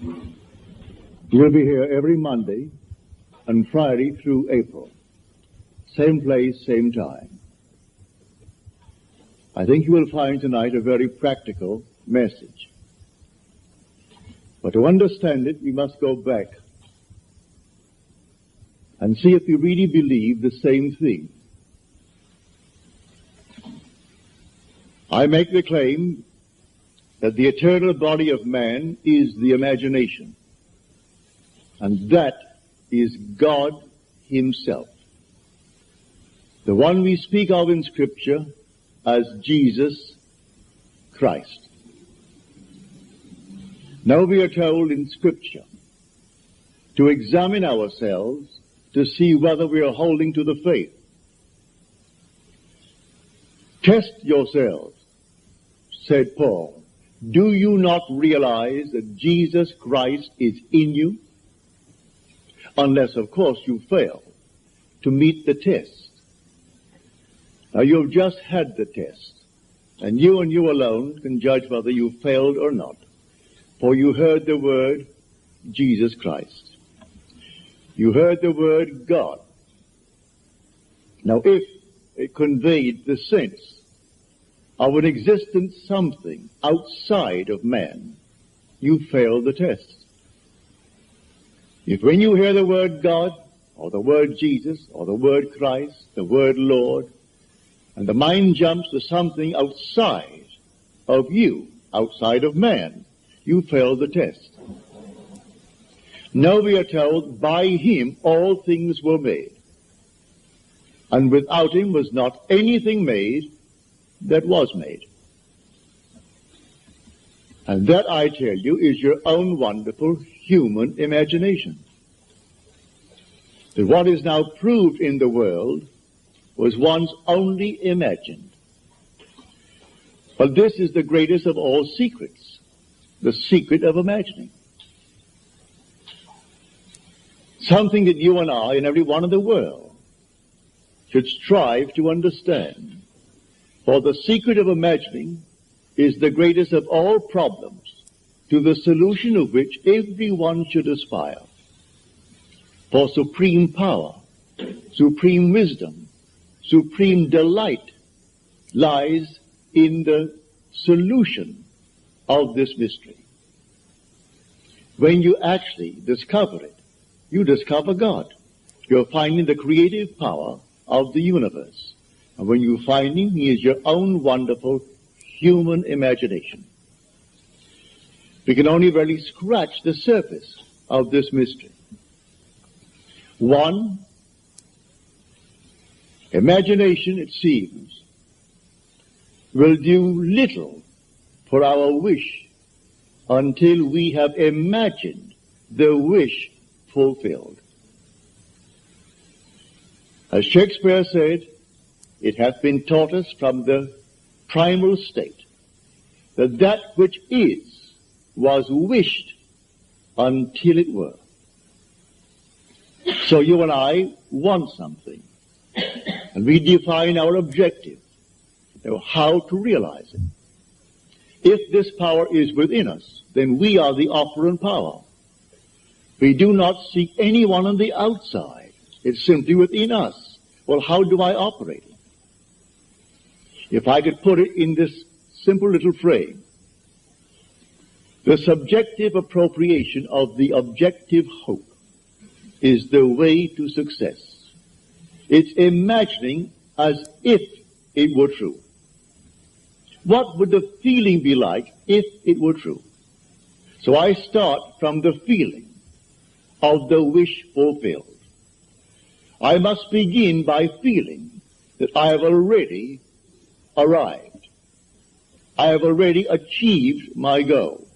We'll be here every Monday and Friday through April. Same place, same time. I think you will find tonight a very practical message. But to understand it, we must go back and see if we really believe the same thing. I make the claim that the eternal body of man is the imagination, and that is God himself, the one we speak of in Scripture as Jesus Christ. Now we are told in Scripture to examine ourselves to see whether we are holding to the faith. Test yourselves, said Paul. Do you not realize that Jesus Christ is in you? Unless, of course, you fail to meet the test. Now, you've just had the test, and you alone can judge whether you failed or not. For you heard the word Jesus Christ. You heard the word God. Now, if it conveyed the sense of an existent something outside of man, you failed the test. If when you hear the word God, or the word Jesus, or the word Christ, the word Lord, and the mind jumps to something outside of you, outside of man, you failed the test. Now we are told, by him all things were made, and without him was not anything made that was made. And that, I tell you, is your own wonderful human imagination. That what is now proved in the world was once only imagined. But this is the greatest of all secrets, the secret of imagining. Something that you and I and everyone in the world should strive to understand. For the secret of imagining is the greatest of all problems, to the solution of which everyone should aspire. For supreme power, supreme wisdom, supreme delight lies in the solution of this mystery. When you actually discover it, you discover God. You're finding the creative power of the universe. And when you find him, he is your own wonderful human imagination. We can only really scratch the surface of this mystery. One, imagination, it seems, will do little for our wish until we have imagined the wish fulfilled. As Shakespeare said, it hath been taught us from the primal state that that which is was wished until it were. So you and I want something, and we define our objective, how to realize it. If this power is within us, then we are the operant power. We do not seek anyone on the outside. It's simply within us. Well, how do I operate it? If I could put it in this simple little frame, the subjective appropriation of the objective hope is the way to success. It's imagining as if it were true. What would the feeling be like if it were true? So I start from the feeling of the wish fulfilled. I must begin by feeling that I have already arrived. I have already achieved my goal.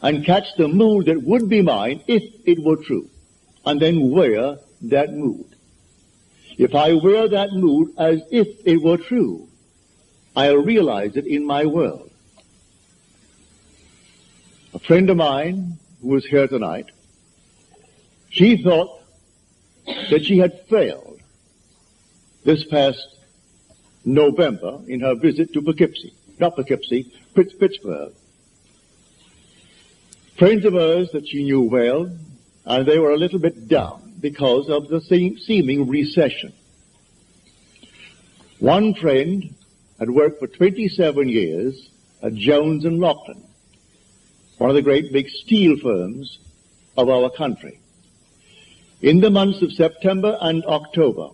And catch the mood that would be mine if it were true. And then wear that mood. If I wear that mood as if it were true, I'll realize it in my world. A friend of mine who was here tonight, she thought that she had failed this past November in her visit to Pittsburgh. friends of hers that she knew well, and they were a little bit down because of the seeming recession. One friend had worked for 27 years at Jones and Loughlin, one of the great big steel firms of our country. In the months of September and October,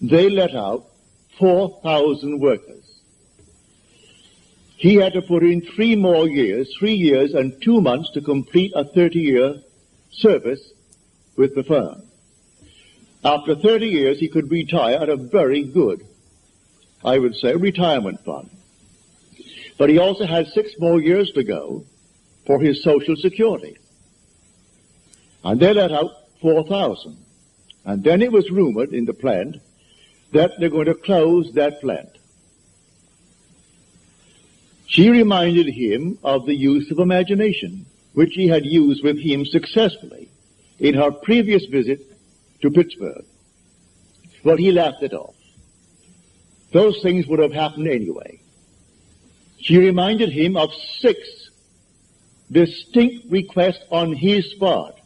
they let out 4,000 workers. He had to put in 3 years and 2 months to complete a 30-year service with the firm. After 30 years, he could retire at a very good, I would say, retirement fund. But he also had 6 more years to go for his Social Security. And they let out 4,000. And then it was rumored in the plant that they're going to close that plant. She reminded him of the use of imagination, which he had used with him successfully in her previous visit to Pittsburgh. Well, he laughed it off. Those things would have happened anyway. She reminded him of 6 distinct requests on his part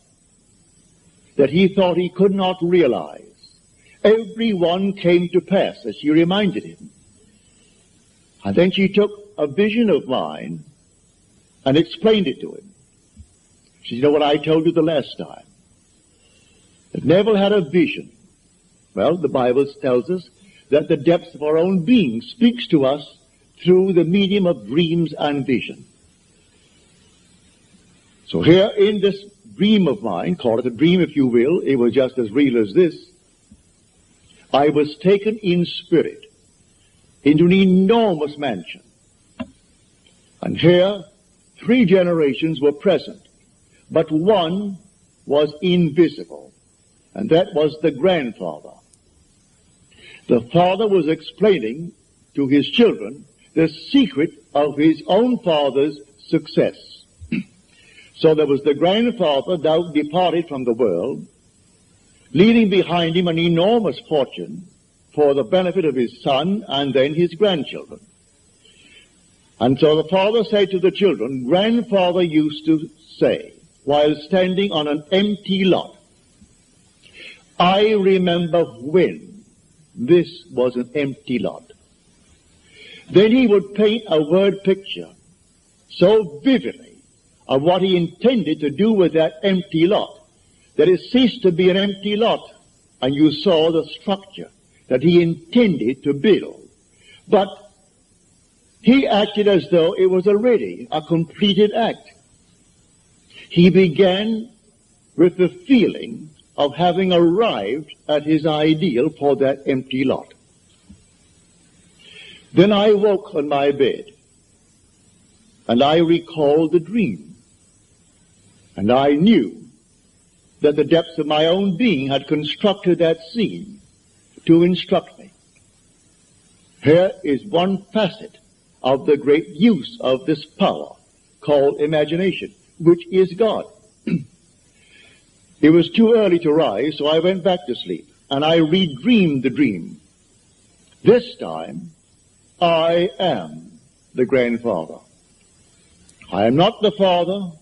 that he thought he could not realize. Every one came to pass, as she reminded him. And then she took a vision of mine and explained it to him. She said, you know what I told you the last time? That Neville had a vision. Well, the Bible tells us that the depths of our own being speaks to us through the medium of dreams and vision. So here in this dream of mine, call it a dream if you will, it was just as real as this, I was taken in spirit into an enormous mansion. And here 3 generations were present, but one was invisible, and that was the grandfather. The father was explaining to his children the secret of his own father's success. So there was the grandfather now departed from the world, leaving behind him an enormous fortune for the benefit of his son and then his grandchildren. And so the father said to the children, grandfather used to say, while standing on an empty lot, I remember when this was an empty lot. Then he would paint a word picture so vividly of what he intended to do with that empty lot, that it ceased to be an empty lot, and you saw the structure that he intended to build. But he acted as though it was already a completed act. He began with the feeling of having arrived at his ideal for that empty lot. Then I woke on my bed, and I recalled the dream, and I knew that the depths of my own being had constructed that scene to instruct me. Here is one facet of the great use of this power called imagination, which is God. It was too early to rise, so I went back to sleep, and I redreamed the dream. This time, I am the grandfather. I am not the father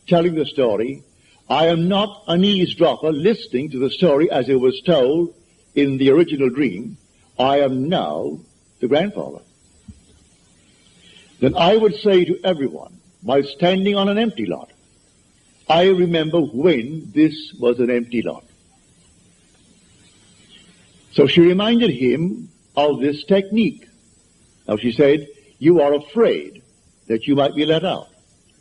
telling the story. I am not an eavesdropper listening to the story as it was told in the original dream. I am now the grandfather. Then I would say to everyone, while standing on an empty lot, I remember when this was an empty lot. So she reminded him of this technique. Now she said, you are afraid that you might be let out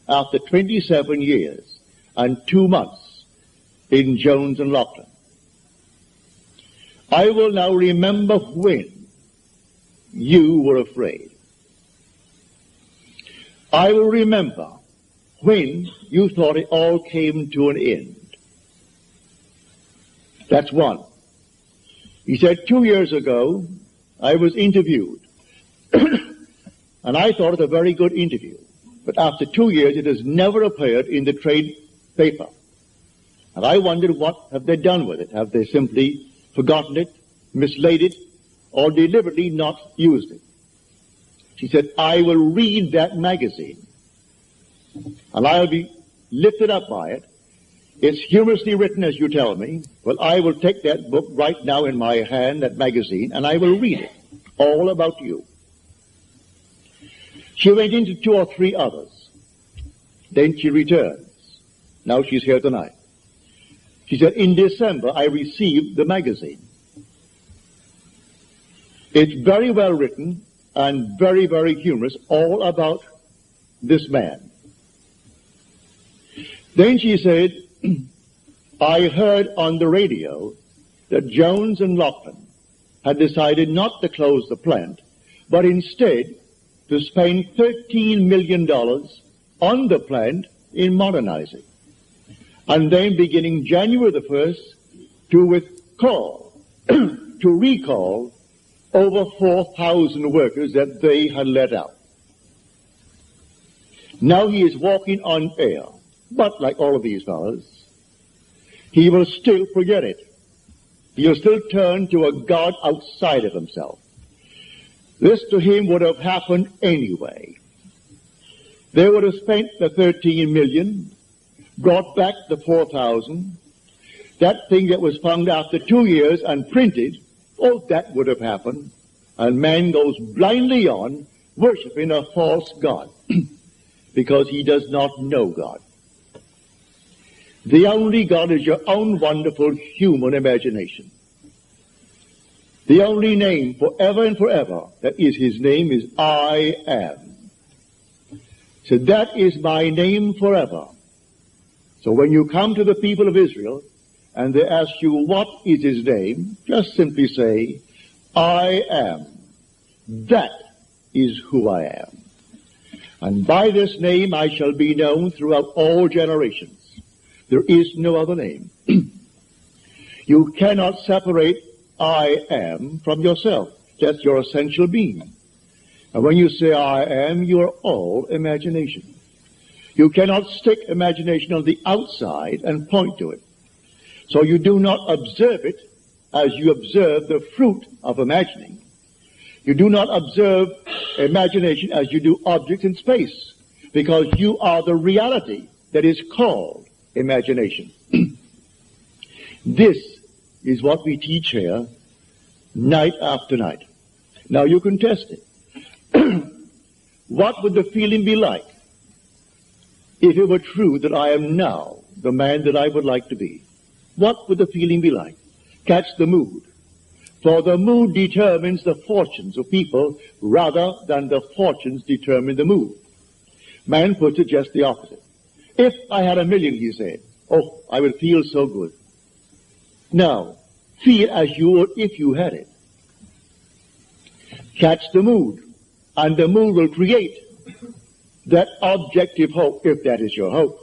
after 27 years and 2 months in Jones and Loughlin. I will now remember when you were afraid. I will remember when you thought it all came to an end. That's one. He said 2 years ago, I was interviewed. And I thought it a very good interview. But after 2 years, it has never appeared in the trade paper. And I wondered, what have they done with it? Have they simply forgotten it, mislaid it, or deliberately not used it? She said, I will read that magazine. And I'll be lifted up by it. It's humorously written, as you tell me. Well, I will take that book right now in my hand, that magazine, and I will read it. All about you. She went into 2 or 3 others. Then she returns. Now she's here tonight. She said, in December, I received the magazine. It's very well written and very, very humorous, all about this man. Then she said, I heard on the radio that Jones and Lachlan had decided not to close the plant, but instead to spend $13 million on the plant in modernizing. And then beginning January the 1st, to recall over 4,000 workers that they had let out. Now he is walking on air, but like all of these fellows, he will still forget it. He will still turn to a God outside of himself. This to him would have happened anyway. They would have spent the 13 million, brought back the 4,000. That thing that was found after 2 years and printed, oh, that would have happened. And man goes blindly on worshiping a false God because he does not know God. The only God is your own wonderful human imagination. The only name forever and forever that is his name is I am. So that is my name forever. So when you come to the people of Israel and they ask you what is his name, just simply say, I am. That is who I am. And by this name I shall be known throughout all generations. There is no other name. You cannot separate I am from yourself. That's your essential being. And when you say I am, you are all imagination. You cannot stick imagination on the outside and point to it. So you do not observe it as you observe the fruit of imagining. You do not observe imagination as you do objects in space, because you are the reality that is called imagination. This is what we teach here night after night. Now you can test it. What would the feeling be like if it were true that I am now the man that I would like to be? What would the feeling be like? Catch the mood. For the mood determines the fortunes of people rather than the fortunes determine the mood. Man puts it just the opposite. If I had $1 million, he said, oh, I would feel so good. Now, feel as you would if you had it. Catch the mood, and the mood will create that objective hope, if that is your hope.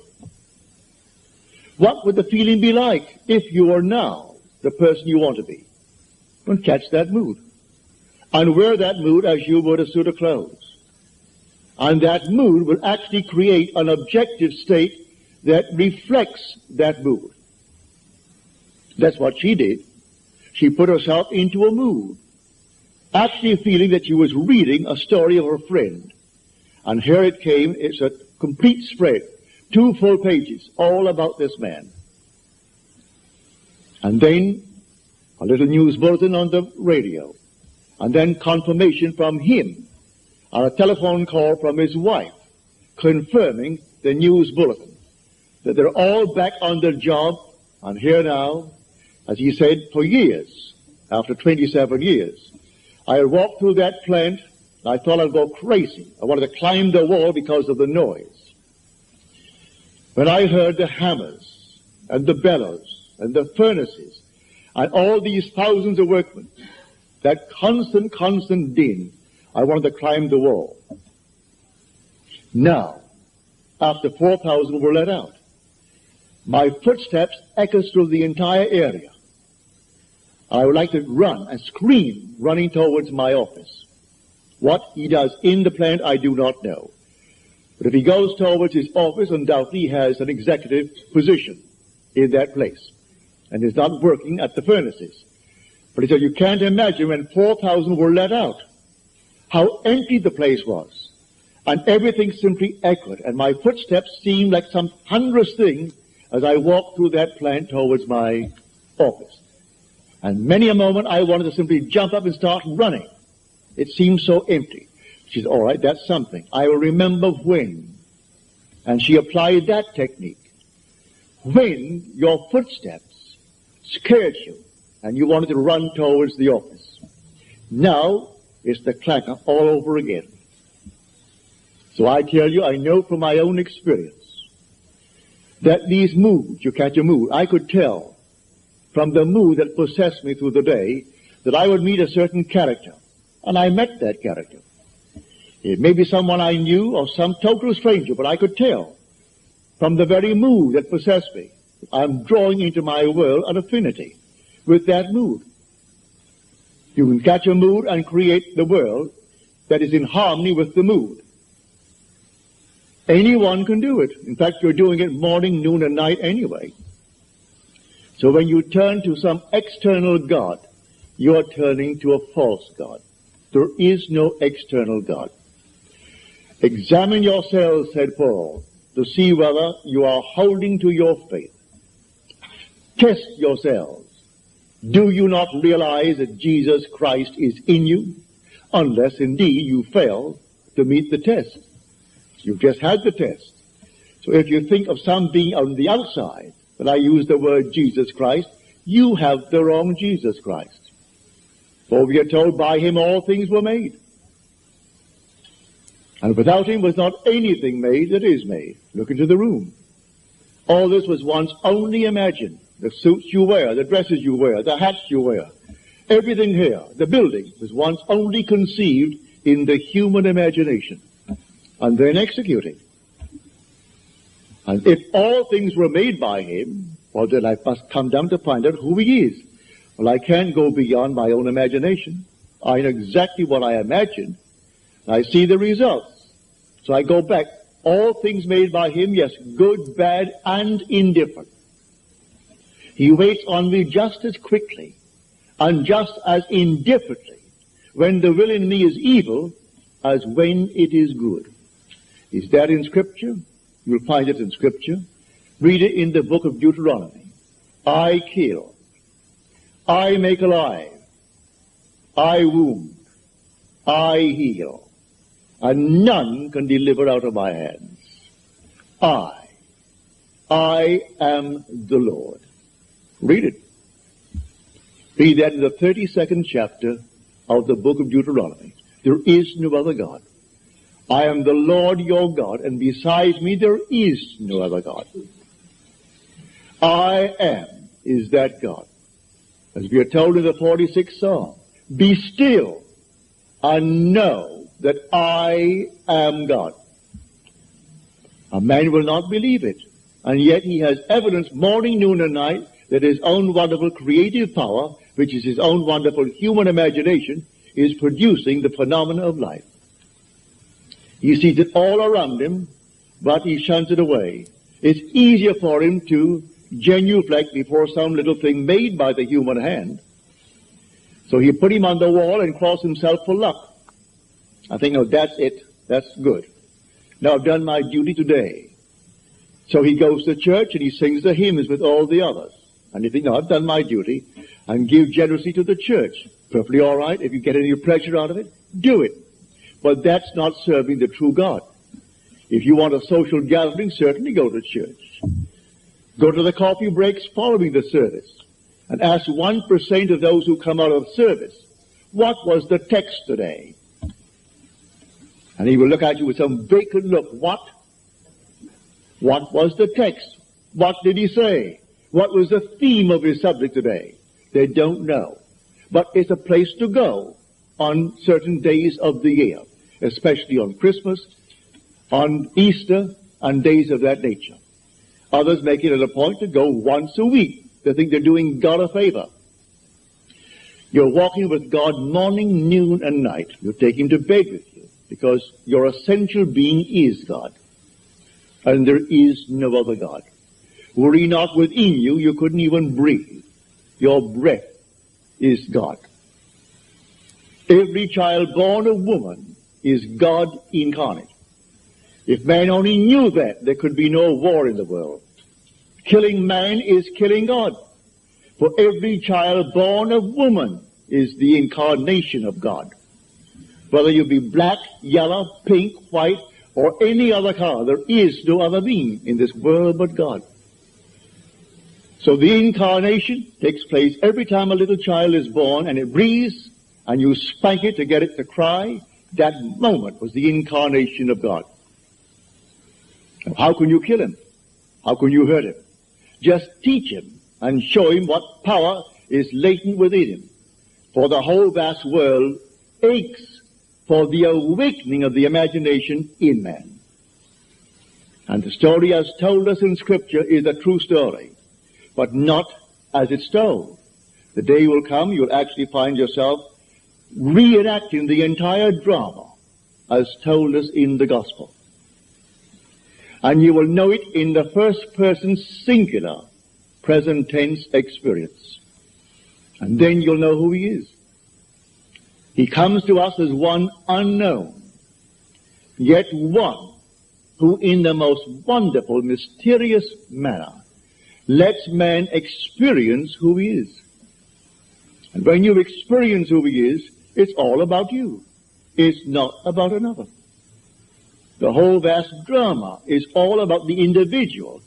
What would the feeling be like if you are now the person you want to be? Well, catch that mood, and wear that mood as you would a suit of clothes. And that mood will actually create an objective state that reflects that mood. That's what she did. She put herself into a mood, actually feeling that she was reading a story of her friend. And here it came. It's a complete spread, 2 full pages, all about this man. And then a little news bulletin on the radio. And then confirmation from him, and a telephone call from his wife, confirming the news bulletin, that they're all back on their job, and here now, as he said, for years, after 27 years. I walked through that plant, and I thought I'd go crazy. I wanted to climb the wall because of the noise. When I heard the hammers, and the bellows, and the furnaces, and all these thousands of workmen, that constant din, I wanted to climb the wall. Now, after 4,000 were let out, my footsteps echoed through the entire area. I would like to run and scream, running towards my office. What he does in the plant, I do not know. But if he goes towards his office, undoubtedly he has an executive position in that place, and is not working at the furnaces. But he said, you can't imagine when 4,000 were let out, how empty the place was, And everything simply echoed, and my footsteps seemed like some thunderous thing as I walked through that plant towards my office. And many a moment I wanted to simply jump up and start running. It seemed so empty. She said, all right, that's something. I will remember when. And she applied that technique. When your footsteps scared you and you wanted to run towards the office. Now it's the clacker all over again. So I tell you, I know from my own experience that these moods, you catch a mood, I could tell from the mood that possessed me through the day that I would meet a certain character. And I met that character. It may be someone I knew or some total stranger, but I could tell from the very mood that possessed me. I'm drawing into my world an affinity with that mood. You can catch a mood and create the world that is in harmony with the mood. Anyone can do it. In fact, you're doing it morning, noon, and night anyway. So when you turn to some external God, you are turning to a false God. There is no external God. Examine yourselves, said Paul, to see whether you are holding to your faith. Test yourselves. Do you not realize that Jesus Christ is in you? Unless indeed you fail to meet the test. You've just had the test. So if you think of some being on the outside, but I use the word Jesus Christ, you have the wrong Jesus Christ. For we are told by him all things were made. And without him was not anything made that is made. Look into the room. All this was once only imagined. The suits you wear, the dresses you wear, the hats you wear, everything here, the building, was once only conceived in the human imagination and then executed. And if all things were made by him, well, then I must come down to find out who he is. Well, I can't go beyond my own imagination. I know exactly what I imagined. I see the results. So I go back. All things made by him, yes, good, bad, and indifferent. He waits on me just as quickly and just as indifferently when the will in me is evil as when it is good. Is that in Scripture? You'll find it in Scripture. Read it in the book of Deuteronomy. I kill. I make alive. I wound. I heal. And none can deliver out of my hands. I am the Lord. Read it. Read that in the 32nd chapter of the book of Deuteronomy. There is no other God. I am the Lord your God, and besides me there is no other God. I am is that God. As we are told in the 46th Psalm, be still and know that I am God. A man will not believe it, and yet he has evidence morning, noon, and night that his own wonderful creative power, which is his own wonderful human imagination, is producing the phenomena of life. He sees it all around him, but he shuns it away. It's easier for him to genuflect before some little thing made by the human hand. So he put him on the wall and cross himself for luck. I think, oh, that's it. That's good. Now I've done my duty today. So he goes to church and he sings the hymns with all the others. And you think, no, I've done my duty, and give generously to the church. Perfectly all right. If you get any pleasure out of it, do it. But that's not serving the true God. If you want a social gathering, certainly go to church. Go to the coffee breaks following the service and ask 1% of those who come out of service, what was the text today? And he will look at you with some vacant look. What? What was the text? What did he say? What was the theme of his subject today? They don't know. But it's a place to go on certain days of the year, especially on Christmas, on Easter, and days of that nature. Others make it a point to go once a week. They think they're doing God a favor. You're walking with God morning, noon, and night. You take him to bed with you because your essential being is God. And there is no other God. Were he not within you, you couldn't even breathe. Your breath is God. Every child born of woman is God incarnate. If man only knew that, there could be no war in the world. Killing man is killing God. For every child born of woman is the incarnation of God. Whether you be black, yellow, pink, white, or any other color, there is no other being in this world but God. So the incarnation takes place every time a little child is born and it breathes, and you spank it to get it to cry. That moment was the incarnation of God. Now, how can you kill him? How can you hurt him? Just teach him and show him what power is latent within him. For the whole vast world aches for the awakening of the imagination in man. And the story as told us in Scripture is a true story, but not as it's told. The day will come you'll actually find yourself reenacting the entire drama as told us in the Gospel. And you will know it in the first person singular present tense experience. And then you'll know who he is. He comes to us as one unknown, yet one who in the most wonderful, mysterious manner lets man experience who he is. And when you experience who he is, it's all about you. It's not about another. The whole vast drama is all about the individual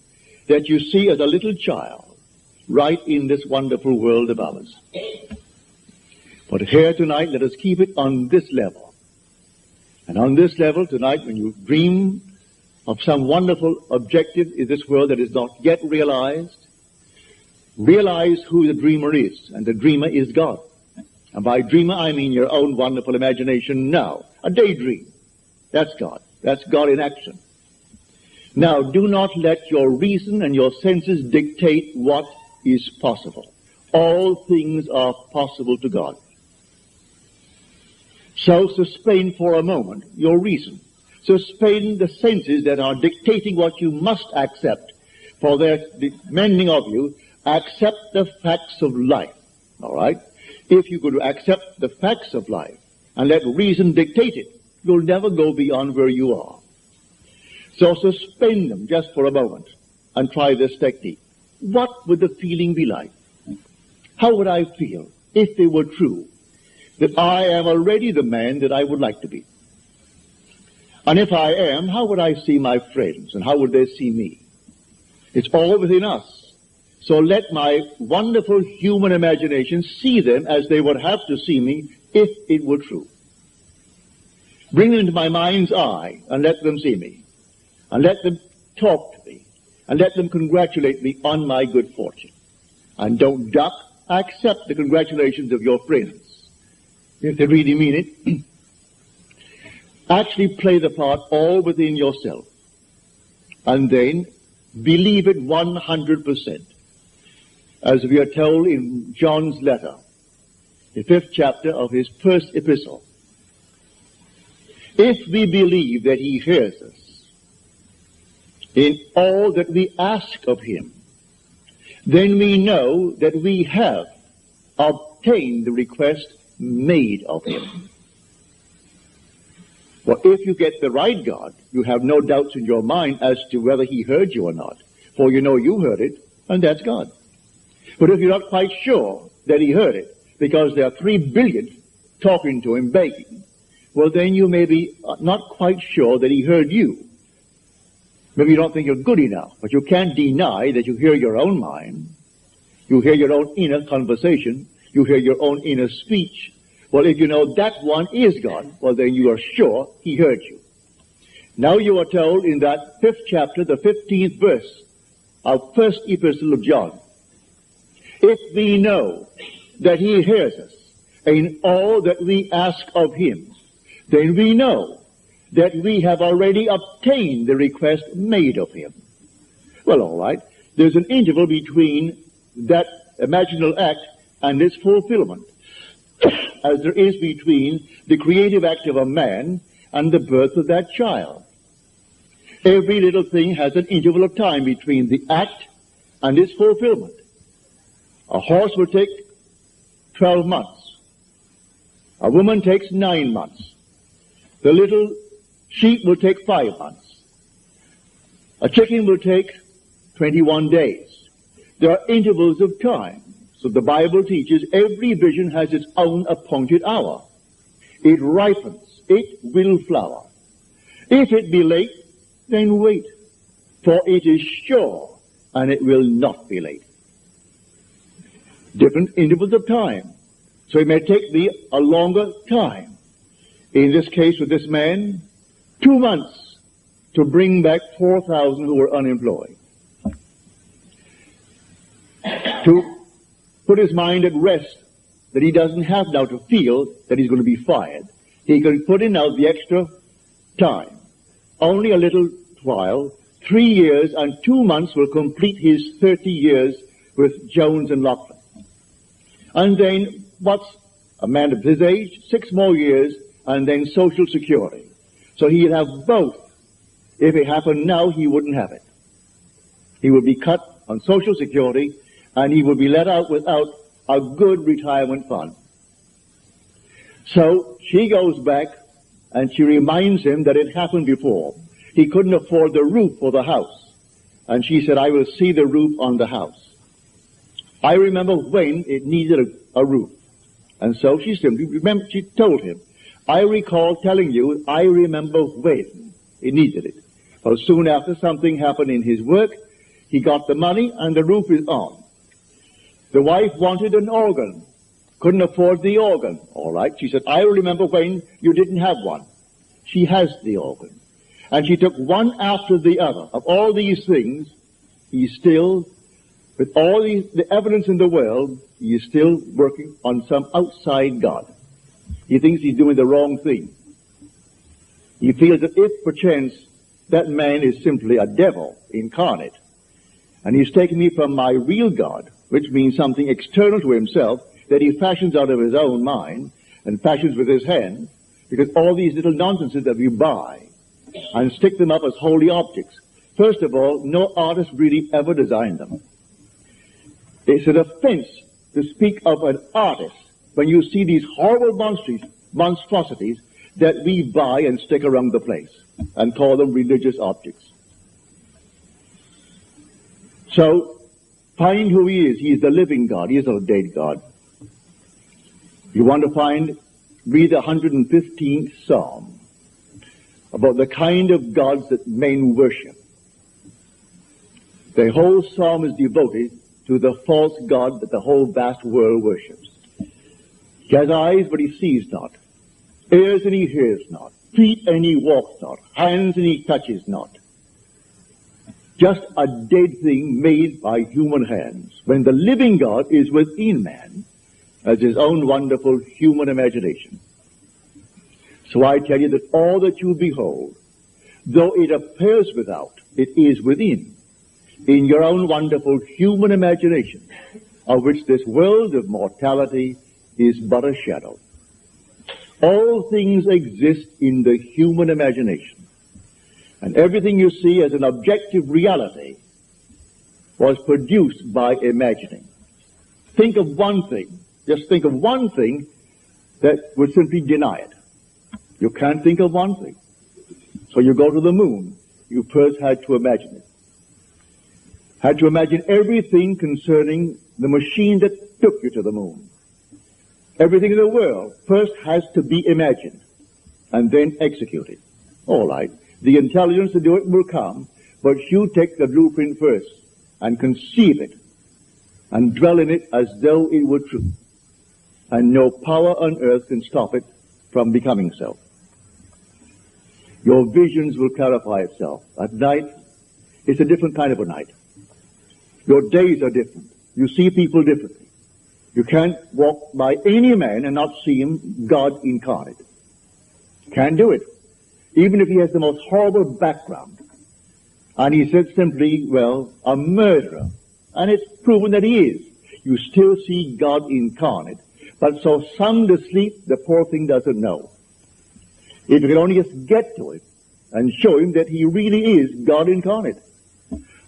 that you see as a little child right in this wonderful world of ours. But here tonight, let us keep it on this level. And on this level tonight, when you dream of some wonderful objective in this world that is not yet realized, realize who the dreamer is. And the dreamer is God. And by dreamer, I mean your own wonderful imagination now. A daydream. That's God. That's God in action. Now, do not let your reason and your senses dictate what is possible. All things are possible to God. So suspend for a moment your reason. Suspend the senses that are dictating what you must accept. For their demanding of you, accept the facts of life. All right? If you could accept the facts of life and let reason dictate it, you'll never go beyond where you are. So suspend them just for a moment and try this technique. What would the feeling be like? How would I feel if it were true that I am already the man that I would like to be? And if I am, how would I see my friends and how would they see me? It's all within us. So let my wonderful human imagination see them as they would have to see me if it were true. Bring them into my mind's eye and let them see me. And let them talk to me. And let them congratulate me on my good fortune. And don't duck. Accept the congratulations of your friends. If they really mean it. Actually play the part all within yourself. And then believe it 100%. As we are told in John's letter, the 5th chapter of his first epistle. If we believe that he hears us in all that we ask of him, then we know that we have obtained the request made of him. Well, if you get the right God, you have no doubts in your mind as to whether he heard you or not. For you know you heard it, and that's God. But if you're not quite sure that he heard it, because there are 3 billion talking to him, begging, well, then you may be not quite sure that he heard you. Maybe you don't think you're good enough, but you can't deny that you hear your own mind. You hear your own inner conversation. You hear your own inner speech. Well, if you know that one is God, well, then you are sure he heard you. Now you are told in that 5th chapter, the 15th verse of first epistle of John, if we know that he hears us in all that we ask of him, then we know that we have already obtained the request made of him. Well, all right. There's an interval between that imaginal act and its fulfillment, as there is between the creative act of a man and the birth of that child. Every little thing has an interval of time between the act and its fulfillment. A horse will take 12 months. A woman takes 9 months. The little sheep will take 5 months. A chicken will take 21 days. There are intervals of time. So the Bible teaches every vision has its own appointed hour. It ripens. It will flower. If it be late, then wait, for it is sure, and it will not be late. Different intervals of time. So it may take thee a longer time. In this case with this man, 2 months to bring back 4,000 who were unemployed. To put his mind at rest that he doesn't have now to feel that he's going to be fired. He can put in now the extra time. Only a little while, 3 years and 2 months will complete his 30 years with Jones and Lachlan. And then, what's a man of his age? 6 more years, and then Social Security. So he'd have both. If it happened now, he wouldn't have it. He would be cut on Social Security, and he would be let out without a good retirement fund. So she goes back, and she reminds him that it happened before. He couldn't afford the roof for the house. And she said, I will see the roof on the house. I remember when it needed a roof. And so she told him, I recall telling you, I remember when he needed it. Well, soon after, something happened in his work. He got the money, and the roof is on. The wife wanted an organ. Couldn't afford the organ. All right. She said, I remember when you didn't have one. She has the organ. And she took one after the other. Of all these things, he's still, with all the evidence in the world, he is still working on some outside God. He thinks he's doing the wrong thing. He feels that if perchance that man is simply a devil incarnate, and he's taken me from my real God, which means something external to himself, that he fashions out of his own mind, and fashions with his hand, because all these little nonsenses that we buy, and stick them up as holy objects. First of all, no artist really ever designed them. It's an offense to speak of an artist when you see these horrible monstrosities that we buy and stick around the place and call them religious objects. So, find who he is. He is the living God. He is not a dead God. You want to read the 115th Psalm about the kind of gods that men worship. The whole psalm is devoted to the false god that the whole vast world worships. He has eyes, but he sees not. Ears, and he hears not. Feet, and he walks not. Hands, and he touches not. Just a dead thing made by human hands, when the living God is within man as his own wonderful human imagination. So I tell you that all that you behold, though it appears without, it is within, in your own wonderful human imagination, of which this world of mortality is but a shadow. All things exist in the human imagination, and everything you see as an objective reality was produced by imagining. Think of one thing, just think of one thing that would simply deny it. You can't think of one thing. So you go to the moon. You first had to imagine it. Had to imagine everything concerning the machine that took you to the moon. Everything in the world first has to be imagined and then executed. All right. The intelligence to do it will come, but you take the blueprint first and conceive it and dwell in it as though it were true. And no power on earth can stop it from becoming so. Your visions will clarify itself. At night, it's a different kind of a night. Your days are different. You see people differently. You can't walk by any man and not see him God incarnate. Can't do it. Even if he has the most horrible background. And he said simply, well, a murderer. And it's proven that he is. You still see God incarnate. But so sound asleep, the poor thing doesn't know. If you can only just get to it and show him that he really is God incarnate.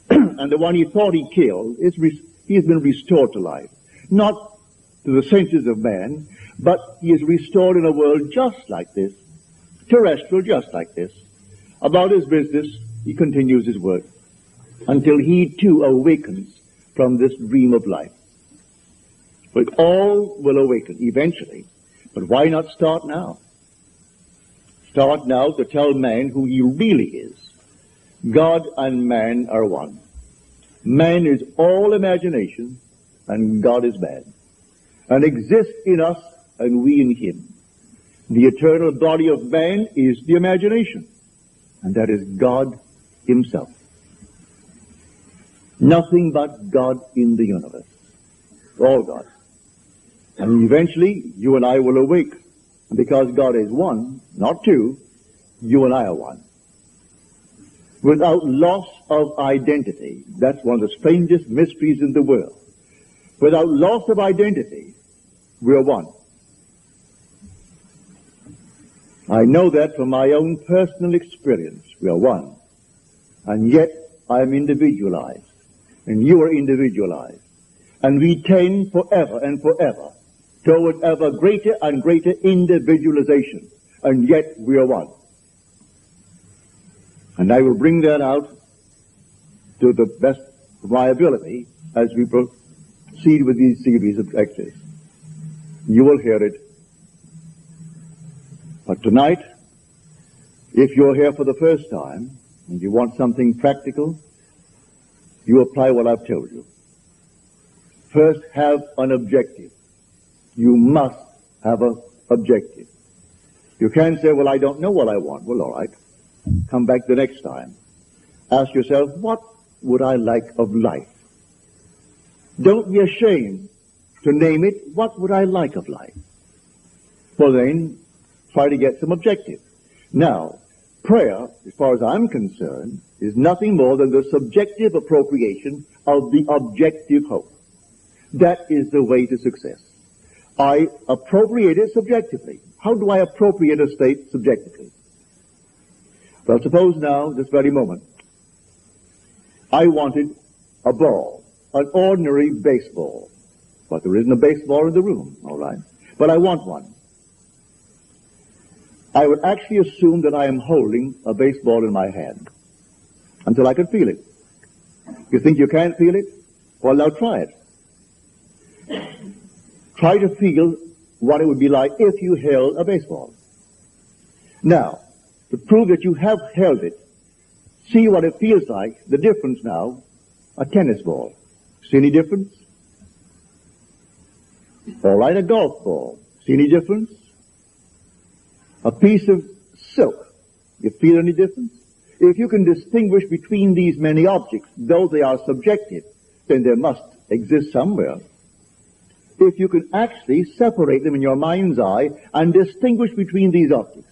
And the one he thought he killed, he has been restored to life. Not to the senses of man, but he is restored in a world just like this, terrestrial just like this. About his business, he continues his work. until he too awakens from this dream of life. But all will awaken eventually. But why not start now? Start now to tell man who he really is. God and man are one. Man is all imagination, and God is man, and exists in us and we in him. The eternal body of man is the imagination, and that is God himself. Nothing but God in the universe. All God. And eventually, you and I will awake. And because God is one, not two, you and I are one. Without loss of identity. That's one of the strangest mysteries in the world. Without loss of identity, we are one. I know that from my own personal experience. We are one. And yet, I am individualized. And you are individualized. And we tend forever and forever toward ever greater and greater individualization. And yet, we are one. And I will bring that out to the best of my ability as we proceed with these series of lectures. You will hear it. But tonight, if you're here for the first time and you want something practical, you apply what I've told you. First, have an objective. You must have an objective. You can't say, well, I don't know what I want. Well, all right. Come back the next time. Ask yourself, what would I like of life? Don't be ashamed to name it. What would I like of life? Well, then, try to get some objective. Now, prayer, as far as I'm concerned, is nothing more than the subjective appropriation of the objective hope. That is the way to success. I appropriate it subjectively. How do I appropriate a state subjectively? Well, suppose now, this very moment, I wanted a ball, an ordinary baseball. But there isn't a baseball in the room, all right? But I want one. I would actually assume that I am holding a baseball in my hand until I can feel it. You think you can't feel it? Well, now try it. Try to feel what it would be like if you held a baseball. Now, to prove that you have held it, see what it feels like, the difference now, a tennis ball. See any difference? All right, a golf ball. See any difference? A piece of silk. You feel any difference? If you can distinguish between these many objects, though they are subjective, then there must exist somewhere. If you can actually separate them in your mind's eye and distinguish between these objects,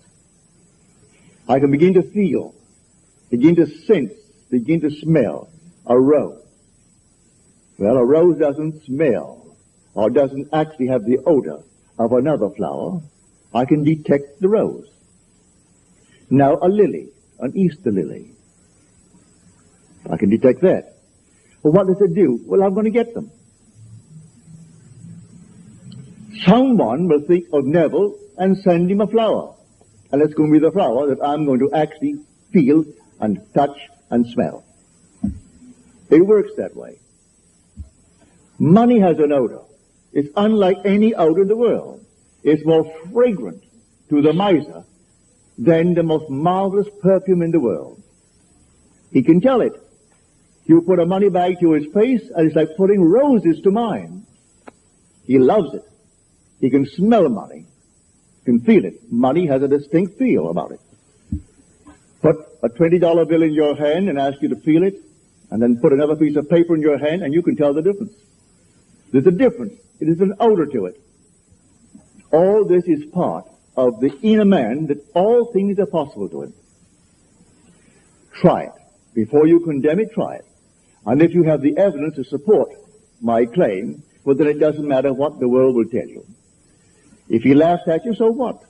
I can begin to feel, begin to sense, begin to smell a rose. Well, a rose doesn't smell or doesn't actually have the odor of another flower. I can detect the rose. Now a lily, an Easter lily. I can detect that. Well, what does it do? Well, I'm going to get them. Someone will think of Neville and send him a flower. And it's going to be the flower that I'm going to actually feel and touch and smell. It works that way. Money has an odor. It's unlike any odor in the world. It's more fragrant to the miser than the most marvelous perfume in the world. He can tell it. You put a money bag to his face, and it's like putting roses to mine. He loves it. He can smell money. Can feel it. Money has a distinct feel about it. Put a $20 bill in your hand and ask you to feel it, and then put another piece of paper in your hand, and you can tell the difference. There's a difference. It is an odor to it. All this is part of the inner man, that all things are possible to him. Try it. Before you condemn it, try it. And if you have the evidence to support my claim, well, then it doesn't matter what the world will tell you. If he laughs at you, so what?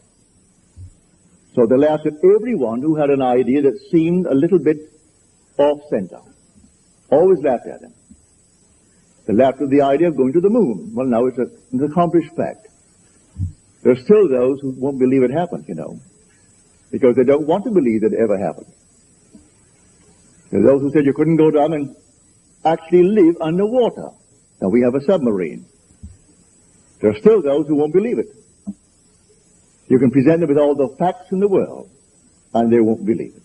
So they laughed at everyone who had an idea that seemed a little bit off-center. Always laughed at him. They laughed at the idea of going to the moon. Well, now it's an accomplished fact. There are still those who won't believe it happened, you know, because they don't want to believe that it ever happened. There are those who said you couldn't go down and actually live underwater. Now we have a submarine. There are still those who won't believe it. You can present them with all the facts in the world, and they won't believe it.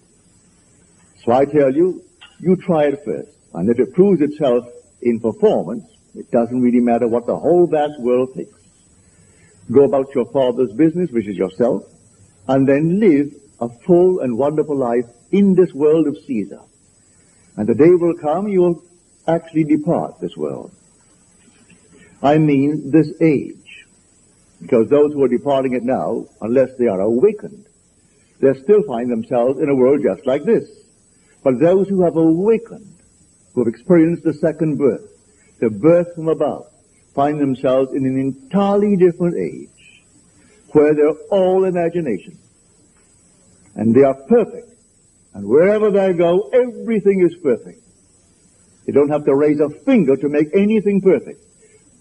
So I tell you, you try it first. And if it proves itself in performance, it doesn't really matter what the whole vast world thinks. Go about your Father's business, which is yourself, and then live a full and wonderful life in this world of Caesar. And the day will come, you will actually depart this world. I mean this age. Because those who are departing it now, unless they are awakened, they'll still find themselves in a world just like this. But those who have awakened, who have experienced the second birth, the birth from above, find themselves in an entirely different age, where they're all imagination. And they are perfect. And wherever they go, everything is perfect. They don't have to raise a finger to make anything perfect,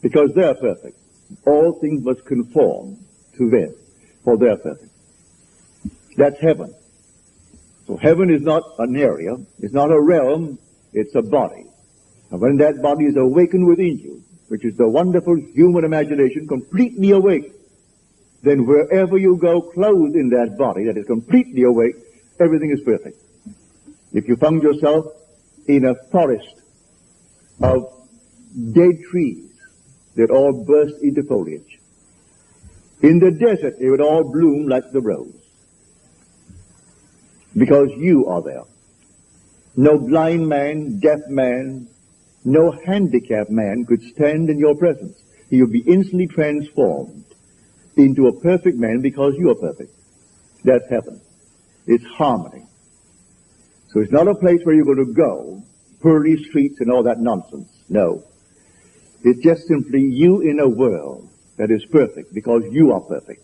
because they're perfect. All things must conform to them, for they're perfect. That's heaven. So heaven is not an area, it's not a realm, it's a body. And when that body is awakened within you, which is the wonderful human imagination completely awake, then wherever you go clothed in that body that is completely awake, everything is perfect. If you found yourself in a forest of dead trees that all burst into foliage, in the desert they would all bloom like the rose, because you are there. No blind man, deaf man, no handicapped man could stand in your presence. He would be instantly transformed into a perfect man because you are perfect. That's heaven. It's harmony. So it's not a place where you're going to go, pearly streets and all that nonsense. No. It's just simply you in a world that is perfect because you are perfect.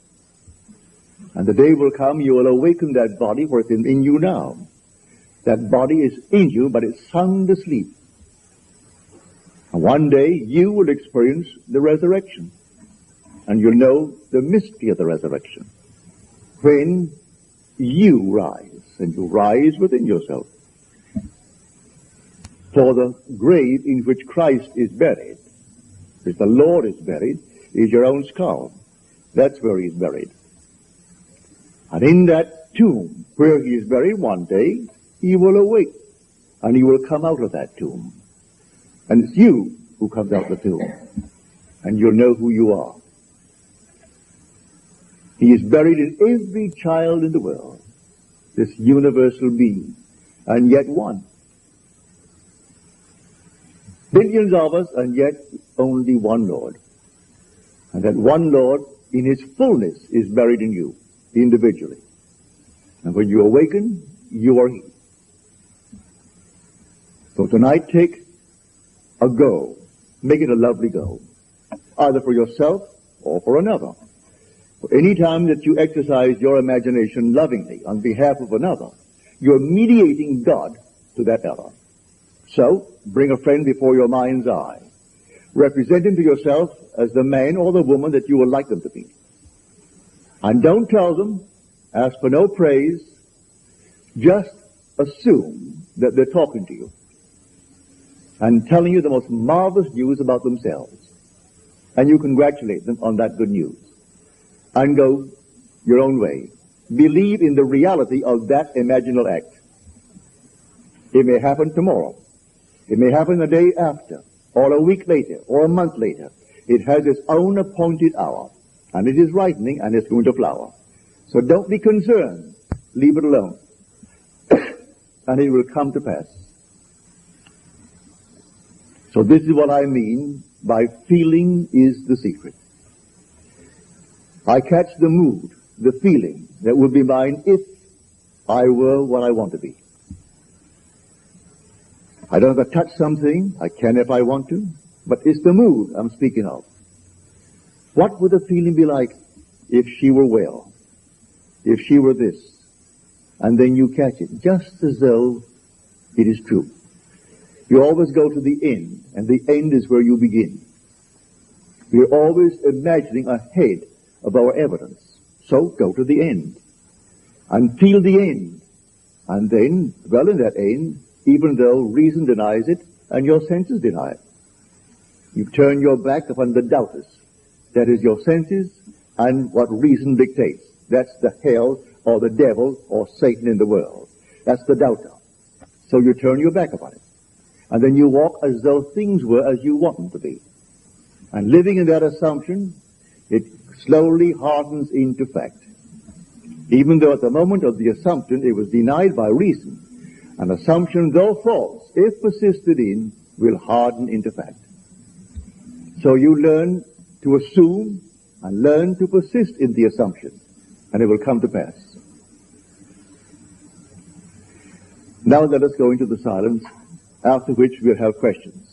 And the day will come, you will awaken that body, for it's in you now. That body is in you, but it's sound asleep. And one day you will experience the resurrection. And you'll know the mystery of the resurrection. When you rise, and you rise within yourself. For the grave in which Christ is buried, which the Lord is buried, is your own skull. That's where he is buried. And in that tomb where he is buried, one day he will awake, and he will come out of that tomb. And it's you who comes out of the tomb, and you'll know who you are. He is buried in every child in the world, this universal being, and yet one. Billions of us, and yet only one Lord. And that one Lord, in his fullness, is buried in you, individually. And when you awaken, you are he. So tonight, take a go. Make it a lovely go. Either for yourself or for another. Any time that you exercise your imagination lovingly on behalf of another, you're mediating God to that other. So, bring a friend before your mind's eye. Represent him to yourself as the man or the woman that you would like them to be. And don't tell them, ask for no praise, just assume that they're talking to you and telling you the most marvelous news about themselves. And you congratulate them on that good news. And go your own way. Believe in the reality of that imaginal act. It may happen tomorrow. It may happen the day after, or a week later, or a month later. It has its own appointed hour, and it is ripening, and it's going to flower. So don't be concerned. Leave it alone. And it will come to pass. So this is what I mean by feeling is the secret. I catch the mood, the feeling that would be mine if I were what I want to be. I don't have to touch something. I can if I want to. But it's the mood I'm speaking of. What would the feeling be like if she were well? If she were this? And then you catch it, just as though it is true. You always go to the end, and the end is where you begin. We're always imagining ahead of our evidence. So go to the end and feel the end. And then, well, in that end, even though reason denies it and your senses deny it. You turn your back upon the doubters. That is your senses and what reason dictates. That's the hell or the devil or Satan in the world. That's the doubter. So you turn your back upon it. And then you walk as though things were as you want them to be. And living in that assumption, it slowly hardens into fact. Even though at the moment of the assumption it was denied by reason, an assumption, though false, if persisted in, will harden into fact. So you learn to assume and learn to persist in the assumption, and it will come to pass. Now let us go into the silence, after which we'll have questions.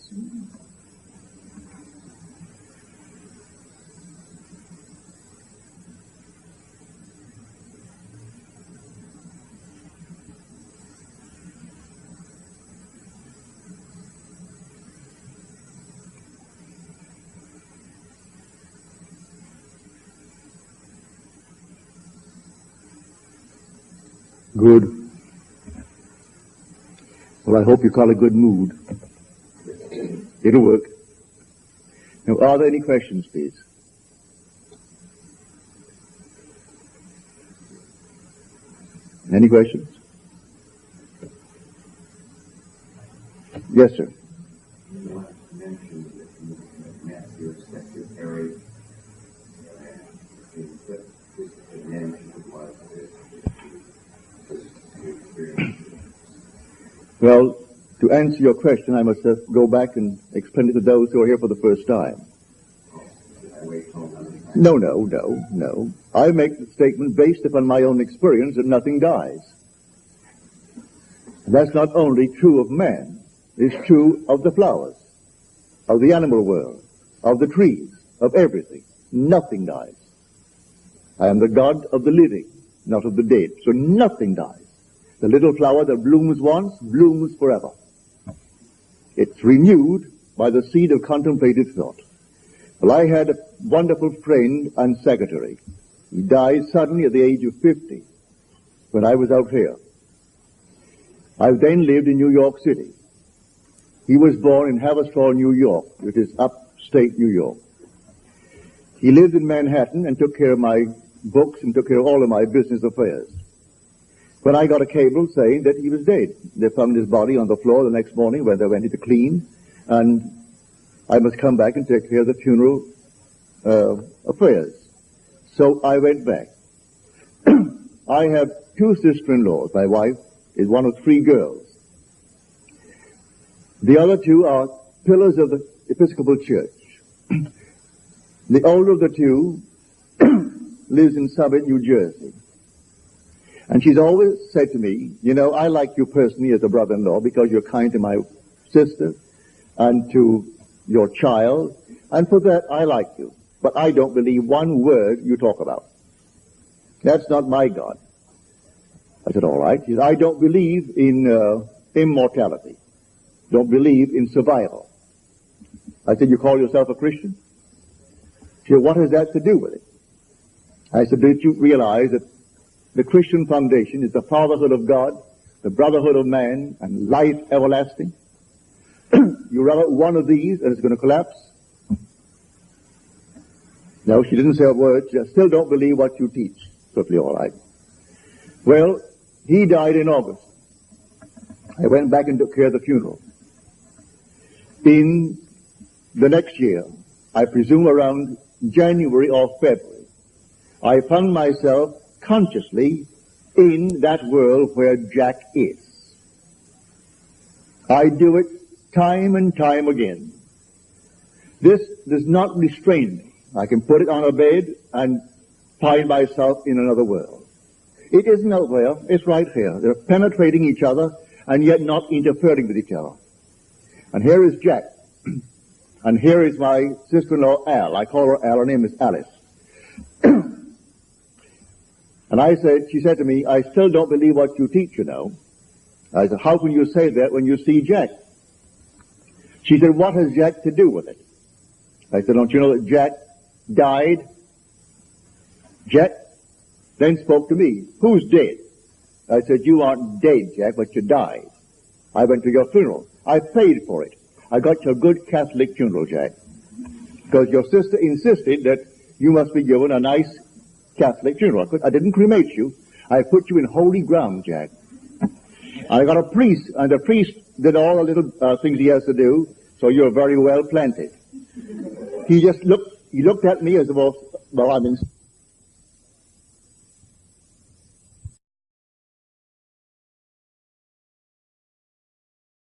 Good. Well, I hope you call a good mood. It'll work. Now, are there any questions, please? Any questions? Yes, sir. You mentioned that you met your secretary and what his dimension was this experience. Well, to answer your question, I must go back and explain it to those who are here for the first time. No. I make the statement based upon my own experience that nothing dies. And that's not only true of man, it's true of the flowers, of the animal world, of the trees, of everything. Nothing dies. I am the God of the living, not of the dead. So nothing dies. The little flower that blooms once, blooms forever. It's renewed by the seed of contemplative thought. Well, I had a wonderful friend and secretary. He died suddenly at the age of 50 when I was out here. I then lived in New York City. He was born in Haverstraw, New York, which is upstate New York. He lived in Manhattan and took care of my books and took care of all of my business affairs. When I got a cable saying that he was dead, they found his body on the floor the next morning when they went in to clean, and I must come back and take care of the funeral affairs. So I went back. I have two sister-in-laws. My wife is one of three girls. The other two are pillars of the Episcopal Church. The older of the two lives in Summit, New Jersey. And she's always said to me, you know, I like you personally as a brother-in-law because you're kind to my sister and to your child, and for that I like you. But I don't believe one word you talk about. That's not my God. I said, all right. She said, I don't believe in immortality. Don't believe in survival. I said, you call yourself a Christian? She said, what has that to do with it? I said, did you realize that the Christian foundation is the fatherhood of God, the brotherhood of man, and life everlasting? You rub out one of these and it's going to collapse? No, she didn't say a word. She said, still don't believe what you teach. Perfectly all right. Well, he died in August. I went back and took care of the funeral. In the next year, I presume around January or February, I found myself consciously in that world where Jack is. I do it time and time again. This does not restrain me. I can put it on a bed and find myself in another world. It isn't out there, it's right here. They're penetrating each other and yet not interfering with each other. And here is Jack. And here is my sister-in-law, Al. I call her Al. Her name is Alice. And she said to me, I still don't believe what you teach, you know. I said, how can you say that when you see Jack? She said, what has Jack to do with it? I said, don't you know that Jack died? Jack then spoke to me. Who's dead? I said, you aren't dead, Jack, but you died. I went to your funeral. I paid for it. I got you a good Catholic funeral, Jack. Because your sister insisted that you must be given a nice Catholic funeral. I didn't cremate you. I put you in holy ground, Jack. I got a priest, and the priest did all the little things he has to do, so you're very well planted. He looked at me as well, I'm in